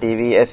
TVS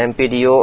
MPDO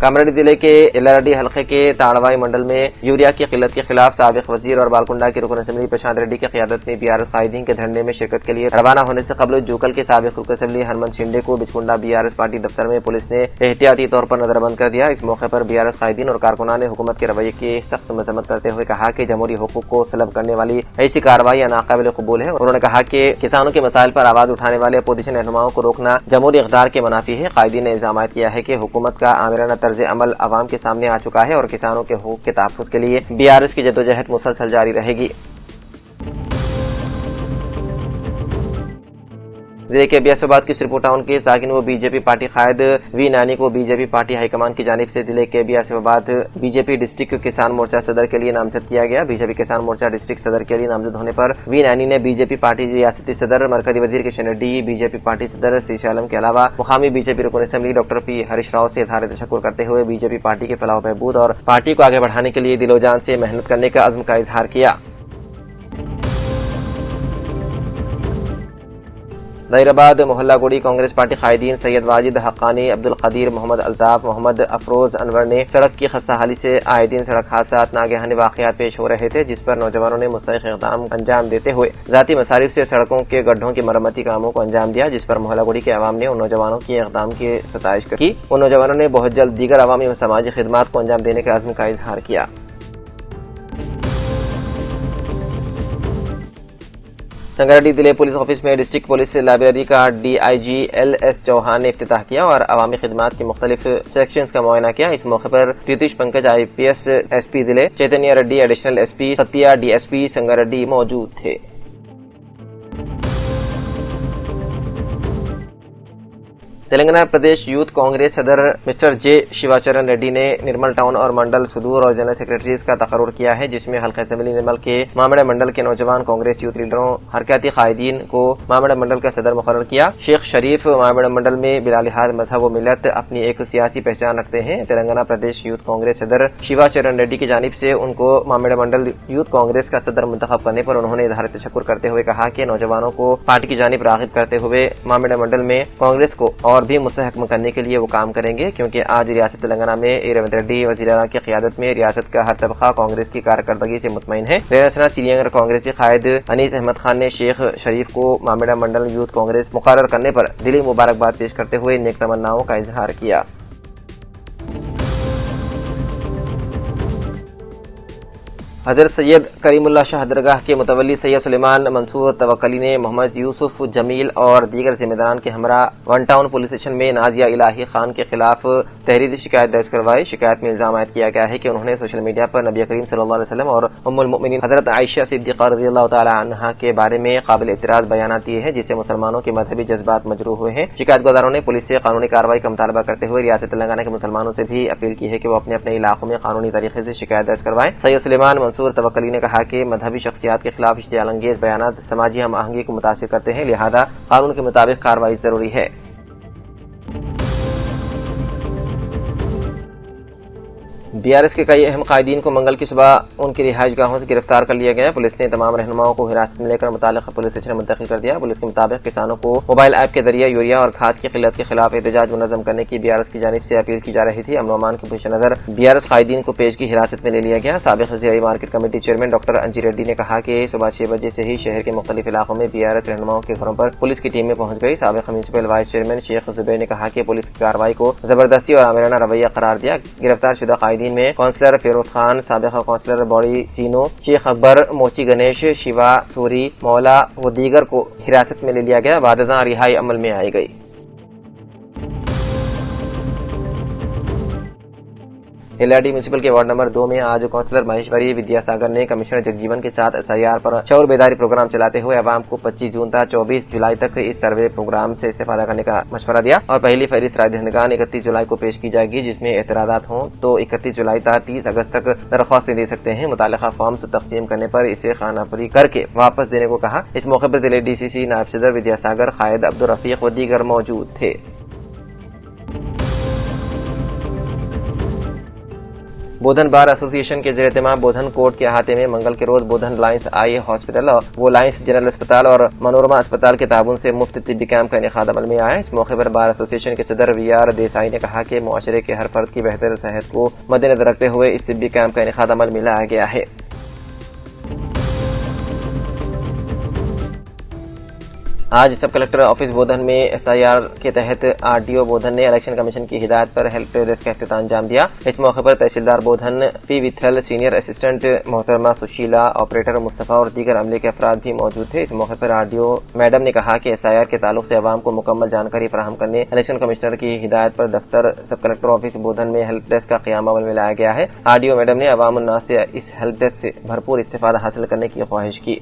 کامریڈی ضلع کے ایلارڈی حلقے کے تاڑوائی منڈل میں یوریا کی قلت کے خلاف سابق وزیر اور بالکنڈا کے رکن اسمبلی پرشانت ریڈی کی قیادت میں بی آر ایس قائدین کے دھرنے میں شرکت کے لیے روانہ ہونے سے قبل جوکل کے سابق رکن اسمبلی ہنمنت شنڈے کو بچکنڈا بی آر ایس پارٹی دفتر میں پولیس نے احتیاطی طور پر نظر بند کر دیا۔ اس موقع پر بی آر ایس قائدین اور کارکنان نے حکومت کے رویے کی سخت مذمت کرتے ہوئے کہا کہ جمہوری حقوق کو سلب کرنے والی ایسی کارروائی ناقابل قبول ہے۔ انہوں نے کہا کہ کسانوں کے مسائل پر آواز اٹھانے والے اپوزیشن رہنماؤں کو روکنا جمہوری اقدار کے منافی ہے۔ قائدین نے الزام کیا ہے کہ حکومت کا آمرانہ طرز عمل عوام کے سامنے آ چکا ہے اور کسانوں کے حقوق کے تحفظ کے لیے بی آر ایس کی جدوجہد مسلسل جاری رہے گی۔ ضلع کے بیاسوباد کی سرپور ٹاؤن کے ساکن و بی جے پی پارٹی قائد وی نانی کو be J P party high command کی جانب سے ضلع کے بیاسوباد بی جے پی ڈسٹرکٹ کسان مورچہ صدر کے لیے نامزد کیا گیا۔ بی جے پی کسان مورچہ ڈسٹرکٹ صدر کے لیے نامزد ہونے پر وی نانی نے بی جے پی پارٹی ریاستی صدر مرکزی وزیر Kishan Reddy, B J P party صدر سی شالم کے علاوہ مقامی بی جے پی رکن اسمبلی ڈاکٹر پی ہریش راؤ سے اظہار تشکر کرتے ہوئے بی جے پی پارٹی کے فلاح و بہبود اور پارٹی کو آگے بڑھانے کے لیے دل و جان سے محنت کرنے کا عزم کا اظہار کیا۔ ظہیرآباد محلہ گوڑی کانگریس پارٹی قائدین سید واجد حقانی، عبد القدیر، محمد الطاف، محمد افروز انور نے سڑک کی خستہ حالی سے آئے دن سڑک حادثات ناگہانی واقعات پیش ہو رہے تھے، جس پر نوجوانوں نے مستحق اقدام انجام دیتے ہوئے ذاتی مصارف سے سڑکوں کے گڈھوں کی مرمتی کاموں کو انجام دیا، جس پر محلہ گوڑی کے عوام نے ان نوجوانوں کے اقدام کی ستائش کی۔ ان نوجوانوں نے بہت جلد دیگر عوامی و سماجی خدمات کو انجام دینے کے عزم کا اظہار کیا۔ سنگاریڈی ضلع پولیس آفس میں ڈسٹرکٹ پولیس لائبریری کا D I G L S Chauhan نے افتتاح کیا اور عوامی خدمات کے مختلف سیکشنز کا معائنہ کیا۔ اس موقع پر پریتیش پنکج آئی پی ایس ایس پی ضلع، Chaitanya ready additional S P, ستیہ ڈی ایس پی سنگاریڈی موجود تھے۔ تلنگانہ پردیش یوتھ کانگریس صدر مسٹر جے شیواچرن ریڈی نے نرمل ٹاؤن اور منڈل صدور اور جنرل سیکرٹریز کا تقرر کیا ہے، جس میں حلقہ اسمبلی نرمل کے مامڑ منڈل کے نوجوان کانگریس یوتھ لیڈروں حرکاتی قائدین کو مامڑ منڈل کا صدر مقرر کیا۔ شیخ شریف مامڑ منڈل میں بلا لحاظ مذہب و ملت اپنی ایک سیاسی پہچان رکھتے ہیں۔ تلنگانہ پردیش یوتھ کانگریس صدر شیواچرن ریڈی کی جانب سے ان کو مامڑ منڈل یوتھ کانگریس کا صدر منتخب کرنے پر انہوں نے اظہار تشکر کرتے ہوئے کہا کہ نوجوانوں کو پارٹی کی جانب راغب کرتے ہوئے مامڑ منڈل میں کانگریس کو اور بھی مستحکم کرنے کے لیے وہ کام کریں گے، کیونکہ آج ریاست تلنگانہ میں ریونت ریڈی وزیر اعلیٰ کی قیادت میں ریاست کا ہر طبقہ کانگریس کی کارکردگی سے مطمئن ہے۔ ریاست سینئر کانگریسی قائد انیس احمد خان نے شیخ شریف کو مامڑہ منڈل یوتھ کانگریس مقرر کرنے پر دلی مبارکباد پیش کرتے ہوئے نیک تمناؤں کا اظہار کیا۔ حضرت سید کریم اللہ شاہ درگاہ کے متولی سید سلیمان منصور توکلی نے محمد یوسف جمیل اور دیگر ذمہ داران کے ہمراہ ون ٹاؤن پولیس اسٹیشن میں نازیہ الہی خان کے خلاف تحریری شکایت درج کروائی۔ شکایت میں الزام عائد کیا گیا ہے کہ انہوں نے سوشل میڈیا پر نبی کریم صلی اللہ علیہ وسلم اور ام المؤمنین حضرت عائشہ صدیقہ رضی اللہ تعالی عنہا کے بارے میں قابل اعتراض بیانات دیے ہیں، جس سے مسلمانوں کے مذہبی جذبات مجروح ہوئے ہیں۔ شکایت گزاروں نے پولیس سے قانونی کارروائی کا مطالبہ کرتے ہوئے ریاست تلنگانہ کے مسلمانوں سے بھی اپیل کی ہے کہ وہ اپنے اپنے علاقوں میں قانونی طریقے سے شکایت درج کروائیں۔ سید سلیمان منصور توکلی نے کہا کہ مذہبی شخصیات کے خلاف اشتعال انگیز بیانات سماجی ہم آہنگی کو متاثر کرتے ہیں، لہذا قانون کے مطابق کارروائی ضروری ہے۔ بی آر ایس کے کئی اہم قائدین کو منگل کی صبح ان کی رہائش گاہوں سے گرفتار کر لیا گیا۔ پولیس نے تمام رہنماؤں کو حراست میں لے کر متعلقہ پولیس اسٹیشن منتقل کر دیا۔ پولیس کے مطابق کسانوں کو موبائل ایپ کے ذریعے یوریا اور کھاد کی قلت کے خلاف احتجاج منظم کرنے کی بی آر ایس کی جانب سے اپیل کی جا رہی تھی۔ امن و امان کے پیش نظر بی آر ایس قائدین کو پیشگی حراست میں لے لیا گیا۔ سابق زرعی market committee chairman doctor انجی ready نے کہا کہ صبح 6 بجے سے ہی شہر کے مختلف علاقوں میں بی آر ایس رہنماؤں کے گھروں پر پولیس کی ٹیمیں پہنچ گئی۔ سابق میونسپل وائس چیئرمین شیخ زبیر نے کہا کہ پولیس کی کارروائی کو زبردستی اور آمرانہ رویہ قرار دیا۔ گرفتار شدہ قائدین میں کونسلر فیروز خان، سابق کونسلر باڑی سینو، شیخ اکبر، موچی گنیش، شیوا سوری، مولا و دیگر کو حراست میں لے لیا گیا۔ بعد ازاں رہائی عمل میں آئی گئی۔ ایلارڈی میونسپل کے وارڈ نمبر 2 میں آج کونسلر مہیشوری ودیا ساگر نے کمشنر جگجیون کے ساتھ ایس آئی آر پر شعور بیداری پروگرام چلاتے ہوئے عوام کو 25 جون تا 24 جولائی تک اس سروے پروگرام سے استفادہ کرنے کا مشورہ دیا اور پہلی فہرست رائے دہندگان 31 جولائی کو پیش کی جائے گی، جس میں اعتراضات ہوں تو 31 جولائی تا 30 اگست تک درخواستیں دے سکتے ہیں۔ متعلقہ فارمز تقسیم کرنے پر اسے خانہ پری کر کے واپس دینے کو کہا۔ اس موقع پر ضلع ڈی سی سی نائب صدر ودیا ساگر، قائد عبدالرفیق و دیگر موجود تھے۔ بودھن بار ایسوسی ایشن کے زیر اہتمام بودھن کوٹ کے احاطے میں منگل کے روز بودھن لائنس آئی ہاسپٹل اور وہ لائنس جنرل اسپتال اور منورما اسپتال کے تعاون سے مفت طبی کیمپ کا انعقاد عمل میں آیا۔ اس موقع پر بار ایسوسی ایشن کے صدر وی آر دیسائی نے کہا کہ معاشرے کے ہر فرد کی بہتر صحت کو مد نظر رکھتے ہوئے اس طبی کیمپ کا انعقاد عمل میں لایا گیا ہے۔ آج سب کلکٹر آفس بودھن میں SIR کے تحت RDO بودھن نے الیکشن کمیشن کی ہدایت پر ہیلپ ڈیسک کا افتتاح انجام دیا۔ اس موقع پر تحصیلدار بودھن پی وتھل، سینئر اسسٹنٹ محترمہ سشیلا، آپریٹر مصطفیٰ اور دیگر عملے کے افراد بھی موجود تھے۔ اس موقع پر RDO میڈم نے کہا کہ SIR کے تعلق سے عوام کو مکمل جانکاری فراہم کرنے الیکشن کمشنر کی ہدایت پر دفتر سب کلکٹر آفس بودھن میں ہیلپ ڈیسک کا قیام عمل میں لایا گیا ہے۔ RDO میڈم نے عوام الناس سے اس ہیلپ ڈیسک سے بھرپور استفادہ حاصل کرنے کی خواہش کی۔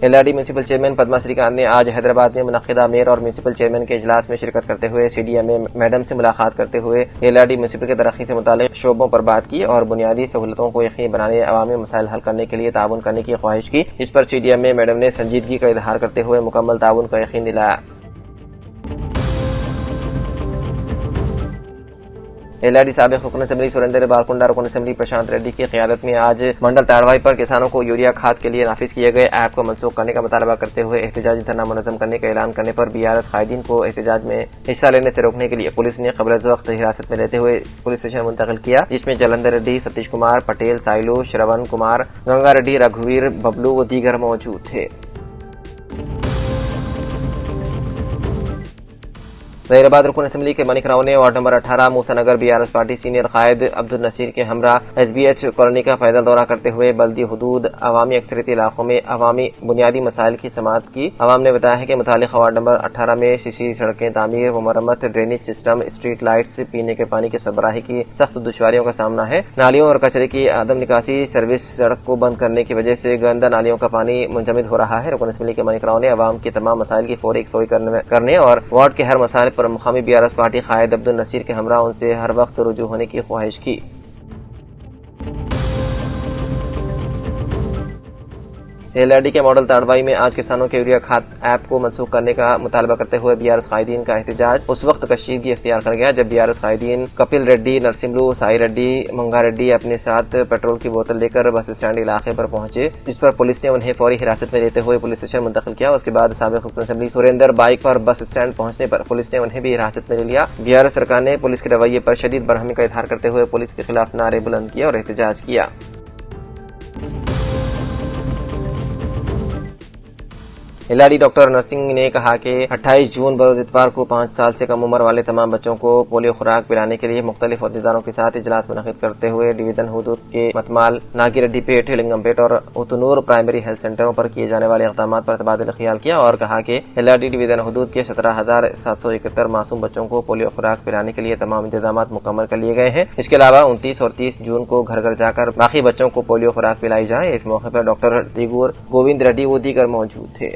LRD میونسپل چیئرمین پدما سری کانت نے آج حیدرآباد میں منعقدہ میئر اور میونسپل چیئرمین کے اجلاس میں شرکت کرتے ہوئے CDMA میڈم سے ملاقات کرتے ہوئے LRD میونسپل کے ترقی سے متعلق شعبوں پر بات کی اور بنیادی سہولتوں کو یقینی بنانے، عوامی مسائل حل کرنے کے لیے تعاون کرنے کی خواہش کی، جس پر CDMA میڈم نے سنجیدگی کا اظہار کرتے ہوئے مکمل تعاون کا یقین دلایا۔ LRD سابق رکن اسمبلی سریندر بالکنڈا، رکن اسمبلی پرشانت ریڈی کی قیادت میں آج منڈل تاڑوائی پر کسانوں کو یوریا کھاد کے لیے نافذ کیے گئے ایپ کو منسوخ کرنے کا مطالبہ کرتے ہوئے احتجاجی دھرنا منظم کرنے کا اعلان کرنے پر BRS قائدین کو احتجاج میں حصہ لینے سے روکنے کے لیے پولیس نے قبل از وقت حراست میں لیتے ہوئے پولیس اسٹیشن منتقل کیا، جس میں جلندر ریڈی، ستیش کمار پٹیل، سائلو، شرون کمار، گنگا ریڈی، رگھویر، ببلو و دیگر موجود تھے۔ ظہیر آباد رکن اسمبلی کے منک راؤ نے وارڈ نمبر 18 موسیٰ نگر BRS پارٹی سینئر قائد عبد النصیر کے ہمراہ SBH کالونی کا پیدل دورہ کرتے ہوئے بلدی حدود، عوامی اکثریتی علاقوں میں عوامی بنیادی مسائل کی سماعت کی۔ عوام نے بتایا ہے کہ متعلقہ وارڈ نمبر 18 میں شیشی سڑکیں تعمیر و مرمت، ڈرینیج سسٹم، اسٹریٹ لائٹس، پینے کے پانی کی سربراہی کی سخت دشواریوں کا سامنا ہے۔ نالیوں اور کچرے کی عدم نکاسی سروس سڑک کو بند کرنے کی وجہ سے گندہ نالیوں کا پانی منجمد ہو رہا ہے۔ رکن اسمبلی کے منک راؤ نے عوام کی تمام مسائل کی فوری یکسوئی کرنے اور وارڈ کے ہر مسائل پر مقامی BRS پارٹی قائد عبد النصیر کے ہمراہ ان سے ہر وقت رجوع ہونے کی خواہش کی۔ LRD کے ماڈل تاڑوائی میں آج کسانوں کے یوریا کھاد ایپ کو منسوخ کرنے کا مطالبہ کرتے ہوئے BRS قائدین کا احتجاج اس وقت کشیدگی اختیار کر گیا جب BRS قائدین کپل ریڈی، نرسملو، سائی ریڈی، منگا ریڈی اپنے ساتھ پیٹرول کی بوتل لے کر بس اسٹینڈ علاقے پر پہنچے، جس پر پولیس نے انہیں فوری حراست میں لیتے ہوئے پولیس اسٹیشن منتقل کیا۔ اس کے بعد سابق رکن اسمبلی سریندر بائک پر بس اسٹینڈ پہنچنے پر پولیس نے انہیں بھی حراست میں لے لیا۔ BRS سرکار نے پولیس کے رویے پر شدید برہمی کا اظہار کرتے ہوئے پولیس کے خلاف نعرے بلند کیے اور احتجاج کیا۔ LRD ڈاکٹر نرسنگ نے کہا کہ 28 جون بروز اتوار کو 5 سال سے کم عمر والے تمام بچوں کو پولیو خوراک پلانے کے لیے مختلف عہدیداروں کے ساتھ اجلاس منعقد کرتے ہوئے ڈویژن حدود کے متمال، ناگی ریڈی پیٹ، لنگم پیٹ اور اتنور پرائمری ہیلتھ سینٹروں پر کیے جانے والے اقدامات پر تبادلہ خیال کیا اور کہا کہ LRD ڈویژن حدود کے 17,771 معصوم بچوں کو پولیو خوراک پلانے کے لیے تمام انتظامات مکمل کر لیے گئے ہیں۔ اس کے علاوہ 29 اور 30 جون کو گھر گھر جا کر باقی بچوں کو پولیو خوراک پلائی جائے۔ اس موقع پر ڈاکٹر دیگور گووند ریڈی و دیگر موجود تھے۔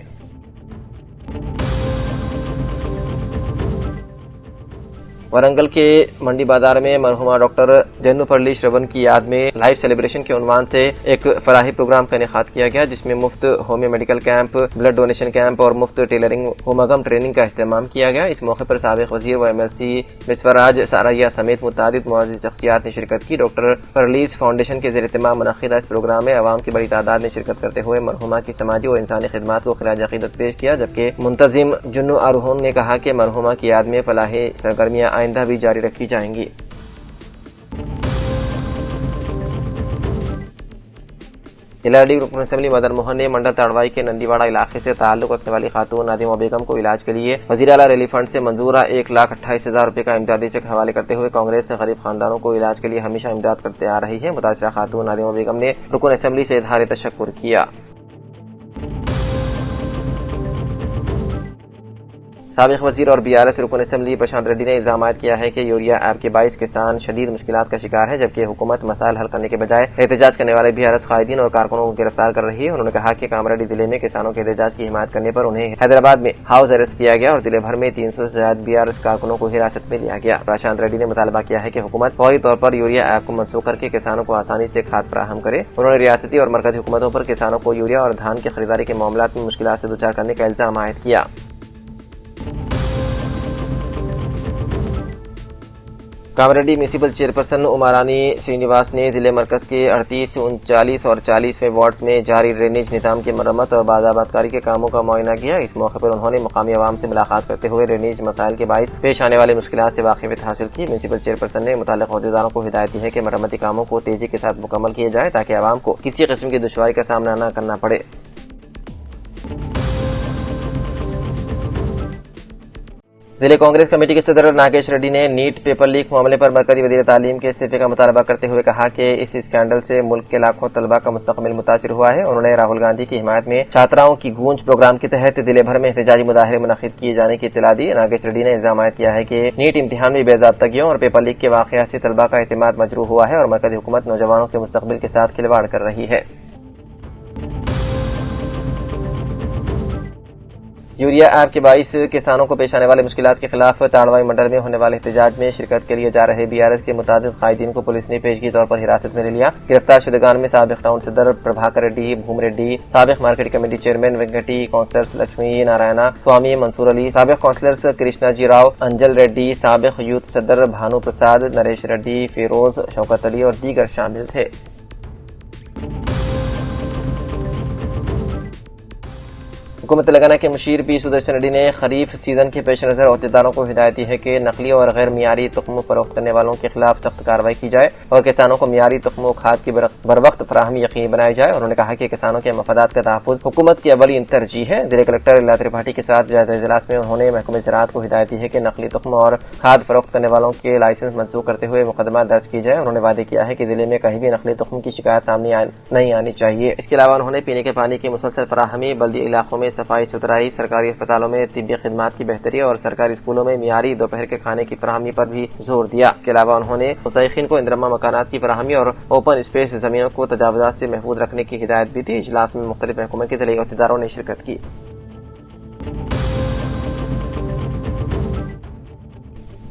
ورنگل کے منڈی بازار میں مرحومہ ڈاکٹر جنوپرلی شرون کی یاد میں لائف سیلیبریشن کے عنوان سے ایک فلاحی پروگرام کا انعقاد کیا گیا، جس میں مفت homeo medical camp, blood donation camp اور مفت ٹیلرنگ ہومگم ٹریننگ کا اہتمام کیا گیا۔ اس موقع پر سابق وزیر و MLC بسوراج ساریا سمیت متعدد معزز شخصیات نے شرکت کی۔ ڈاکٹر پرلیز فاؤنڈیشن کے زیر اہتمام منعقدہ اس پروگرام میں عوام کی بڑی تعداد نے شرکت کرتے ہوئے مرحومہ کی سماجی و انسانی خدمات کو خراج عقیدت پیش کیا، جبکہ منتظم جنو اروہن نے کہا کہ مرحومہ کی یاد میں فلاحی سرگرمیاں آئندہ بھی جاری رکھی جائیں گی۔ LRD رکن اسمبلی مدن موہن نے منڈل تاڑوائی کے نندیواڑہ علاقے سے تعلق رکھنے والی خاتون نادمہ بیگم کو علاج کے لیے وزیر اعلیٰ ریلیف فنڈ سے منظورہ 1,28,000 روپے کا امدادی چیک حوالے کرتے ہوئے کانگریس سے غریب خاندانوں کو علاج کے لیے ہمیشہ امداد کرتے آ رہی ہے۔ متاثرہ خاتون نادمہ بیگم نے رکن اسمبلی سے اظہار تشکر کیا۔ سابق وزیر اور BRS رکن اسمبلی پرشانت ریڈی نے الزام عائد کیا ہے کہ یوریا ایپ کے باعث کسان شدید مشکلات کا شکار ہے، جبکہ حکومت مسائل حل کرنے کے بجائے احتجاج کرنے والے BRS قائدین اور کارکنوں کو گرفتار کر رہی ہے۔ انہوں نے کہا کہ کامریڈی ضلع میں کسانوں کے احتجاج کی حمایت کرنے پر انہیں حیدرآباد میں ہاؤس اریسٹ کیا گیا اور ضلع بھر میں 300 سے زائد BRS کارکنوں کو حراست میں لیا گیا۔ پرشانت ریڈی نے مطالبہ کیا ہے کہ حکومت فوری طور پر یوریا ایپ کو منسوخ کر کے کسانوں کو آسانی سے کھاد فراہم کرے۔ انہوں نے ریاستی اور مرکزی حکومتوں پر کسانوں کو یوریا اور دھان کی خریداری کے معاملات میں مشکلات سے دوچار کرنے کا الزام عائد کیا۔ کامریڈی میونسپل چیئرپرسن عمرانی سرینیواس نے ضلع مرکز کے 38، 39 اور 40 وارڈز میں جاری ڈرینیج نظام کی مرمت اور بازآباد کاری کے کاموں کا معائنہ کیا۔ اس موقع پر انہوں نے مقامی عوام سے ملاقات کرتے ہوئے ڈرینیج مسائل کے باعث پیش آنے والے مشکلات سے واقفیت حاصل کی۔ میونسپل چیئرپرسن نے متعلقہ عہدیداروں کو ہدایت دی ہے کہ مرمتی کاموں کو تیزی کے ساتھ مکمل کیے جائے تاکہ عوام کو کسی قسم کی دشواری کا سامنا نہ کرنا پڑے۔ ضلع کانگریس کمیٹی کے صدر ناگیش ریڈی نے نیٹ پیپر لیک معاملے پر مرکزی وزیر تعلیم کے استعفے کا مطالبہ کرتے ہوئے کہا کہ اس اسکینڈل سے ملک کے لاکھوں طلبہ کا مستقبل متاثر ہوا ہے۔ انہوں نے راہل گاندھی کی حمایت میں چھاتراؤں کی گونج پروگرام کے تحت ضلع بھر میں احتجاجی مظاہرے منعقد کیے جانے کی اطلاع دی۔ ناگیش ریڈی نے الزام عائد کیا ہے کہ نیٹ امتحان میں بے ضابطگیوں اور پیپر لیک کے واقعات سے طلبہ کا اعتماد مجروح ہوا ہے اور مرکزی حکومت نوجوانوں کے مستقبل کے ساتھ کھلواڑ کر رہی ہے۔ یوریا ایپ کے باعث کسانوں کو پیش آنے والے مشکلات کے خلاف تاڑوائی منڈل میں ہونے والے احتجاج میں شرکت کے لیے جا رہے BRS کے متعدد قائدین کو پولیس نے پیشگی طور پر حراست میں لے لیا۔ گرفتار شدگان میں سابق ٹاؤن صدر پربھاکر ریڈی، بھوم ریڈی، سابق market committee chairman Venkati, councillors Lakshmi Narayana Swamy, Mansoor Ali, سابق کونسلرز کرشنا جی راؤ، انجل ریڈی، سابق یوتھ صدر بھانو پرساد، نریش ریڈی، فیروز، شوکت علی اور دیگر شامل تھے۔ حکومت تلنگانہ کے مشیر پی سدرشن ریڈی نے خریف سیزن کے پیش نظر عہدیداروں کو ہدایت دی ہے کہ نقلی اور غیر معیاری تخم فروخت کرنے والوں کے خلاف سخت کارروائی کی جائے اور کسانوں کو معیاری تخم و کھاد کی بروقت فراہمی یقینی بنائی جائے۔ انہوں نے کہا کہ کسانوں کے مفادات کا تحفظ حکومت کی اولین ترجیح ہے۔ ضلع کلکٹر الا ترپاٹھی کے ساتھ جائزہ اجلاس میں انہوں نے محکمہ زراعت کو ہدایت دی ہے کہ نقلی تخم اور کھاد فروخت کرنے والوں کے لائسنس منسوخ کرتے ہوئے مقدمہ درج کی جائے۔ انہوں نے وعدے کیا ہے کہ ضلع میں کہیں بھی نقلی تخم کی شکایت سامنے نہیں آنی چاہیے۔ اس کے علاوہ انہوں نے پینے کے پانی کی مسلسل فراہمی، بلدی علاقوں میں صفائی ستھرائی، سرکاری اسپتالوں میں طبی خدمات کی بہتری اور سرکاری اسکولوں میں معیاری دوپہر کے کھانے کی فراہمی پر بھی زور دیا۔ اس کے علاوہ انہوں نے مستحقین کو اندرمہ مکانات کی فراہمی اور اوپن اسپیس زمینوں کو تجاوزات سے محفوظ رکھنے کی ہدایت بھی دی۔ اجلاس میں مختلف محکموں کے ضلعی عہدیداروں نے شرکت کی۔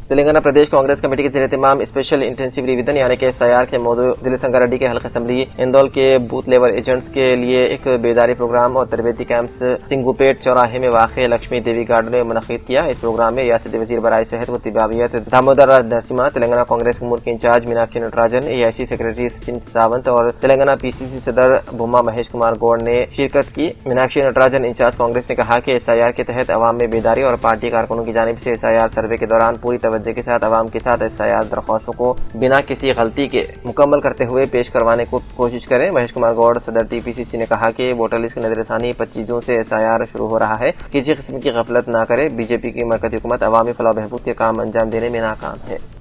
تلنگانہ پردیش کانگریس کمیٹی کے زیر اہتمام اسپیشل انٹینسیو ریویژن یعنی کہ SIR کے موضوع ضلع سنگاریڈی کے حلقہ اسمبلی اندول کے بوتھ لیول ایجنٹس کے لیے ایک بیداری پروگرام اور تربیتی کیمپس سنگوپیٹ چوراہے میں واقع لکشمی دیوی گارڈن میں منعقد کیا۔ اس پروگرام میں ریاستی وزیر برائے صحت و طبیعیت دامودر راج نرسمہ، تلنگانہ کانگریس امور کے incharge Meenakshi Natarajan, AIC secretary Sachin Sawant اور تلنگانہ PCC صدر بھوما مہیش کمار گوڑ نے شرکت کی۔ میناکشی نٹراجن انچارج کانگریس نے کہا کہ SIR کے تحت عوام میں بیداری اور پارٹی کارکنوں کی جانب سے SIR سروے کے دوران پوری توجہ کے ساتھ عوام کے ساتھ SIR درخواستوں کو بنا کسی غلطی کے مکمل کرتے ہوئے پیش کروانے کو کوشش کریں۔ مہیش کمار گوڑ صدر TPCC نے کہا کہ ووٹر لسٹ کی نظر ثانی 25 جون سے SIR شروع ہو رہا ہے، کسی قسم کی غفلت نہ کرے۔ BJP کی مرکزی حکومت عوامی فلاح و بہبود کے کام انجام دینے میں ناکام ہے۔